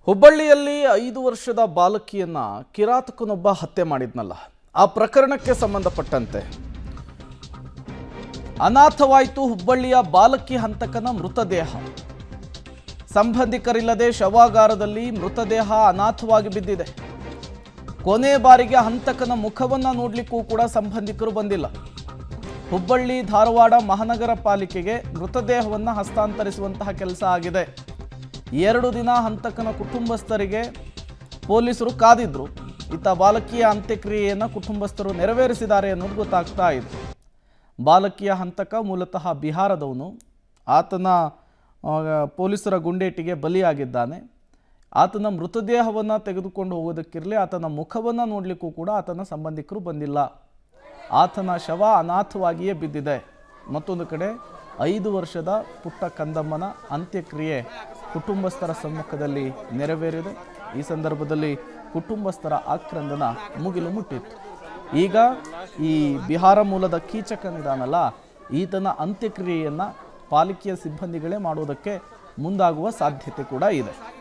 ಹುಬ್ಬಳ್ಳಿಯಲ್ಲಿ 5 ವರ್ಷದ ಬಾಲಕಿಯನ್ನ ಕಿರಾತಕನೊಬ್ಬ ಹತ್ಯೆ ಮಾಡಿದ್ನಲ್ಲ, ಆ ಪ್ರಕರಣಕ್ಕೆ ಸಂಬಂಧಪಟ್ಟಂತೆ ಅನಾಥವಾಯಿತು ಹುಬ್ಬಳ್ಳಿಯ ಬಾಲಕಿ ಹಂತಕನ ಮೃತದೇಹ. ಸಂಬಂಧಿಕರಿಲ್ಲದೆ ಶವಾಗಾರದಲ್ಲಿ ಮೃತದೇಹ ಅನಾಥವಾಗಿ ಬಿದ್ದಿದೆ. ಕೊನೆ ಬಾರಿಗೆ ಹಂತಕನ ಮುಖವನ್ನ ನೋಡಲಿಕ್ಕೂ ಕೂಡ ಸಂಬಂಧಿಕರು ಬಂದಿಲ್ಲ. ಹುಬ್ಬಳ್ಳಿ ಧಾರವಾಡ ಮಹಾನಗರ ಪಾಲಿಕೆಗೆ ಮೃತದೇಹವನ್ನು ಹಸ್ತಾಂತರಿಸುವಂತಹ ಕೆಲಸ ಆಗಿದೆ. 2 ದಿನ ಹಂತಕನ ಕುಟುಂಬಸ್ಥರಿಗೆ ಪೊಲೀಸರು ಕಾದಿದ್ರು. ಇತ್ತ ಬಾಲಕಿಯ ಅಂತ್ಯಕ್ರಿಯೆಯನ್ನು ಕುಟುಂಬಸ್ಥರು ನೆರವೇರಿಸಿದ್ದಾರೆ ಅನ್ನೋದು ಗೊತ್ತಾಗ್ತಾ ಇದೆ. ಬಾಲಕಿಯ ಹಂತಕ ಮೂಲತಃ ಬಿಹಾರದವನು. ಆತನ ಪೊಲೀಸರ ಗುಂಡೇಟಿಗೆ ಬಲಿಯಾಗಿದ್ದಾನೆ. ಆತನ ಮೃತದೇಹವನ್ನು ತೆಗೆದುಕೊಂಡು ಹೋಗೋದಕ್ಕಿರಲಿ, ಆತನ ಮುಖವನ್ನು ನೋಡಲಿಕ್ಕೂ ಕೂಡ ಆತನ ಸಂಬಂಧಿಕರು ಬಂದಿಲ್ಲ. ಆತನ ಶವ ಅನಾಥವಾಗಿಯೇ ಬಿದ್ದಿದೆ. ಮತ್ತೊಂದು ಕಡೆ 5 ವರ್ಷದ ಪುಟ್ಟ ಕಂದಮ್ಮನ ಅಂತ್ಯಕ್ರಿಯೆ ಕುಟುಂಬಸ್ಥರ ಸಮ್ಮುಖದಲ್ಲಿ ನೆರವೇರಿದೆ. ಈ ಸಂದರ್ಭದಲ್ಲಿ ಕುಟುಂಬಸ್ಥರ ಆಕ್ರಂದನ ಮುಗಿಲು ಮುಟ್ಟಿತ್ತು. ಈಗ ಈ ಬಿಹಾರ ಮೂಲದ ಕೀಚಕನಿದಾನಲ್ಲ, ಈತನ ಅಂತ್ಯಕ್ರಿಯೆಯನ್ನು ಪಾಲಿಕೆಯ ಸಿಬ್ಬಂದಿಗಳೇ ಮಾಡುವುದಕ್ಕೆ ಮುಂದಾಗುವ ಸಾಧ್ಯತೆ ಕೂಡ ಇದೆ.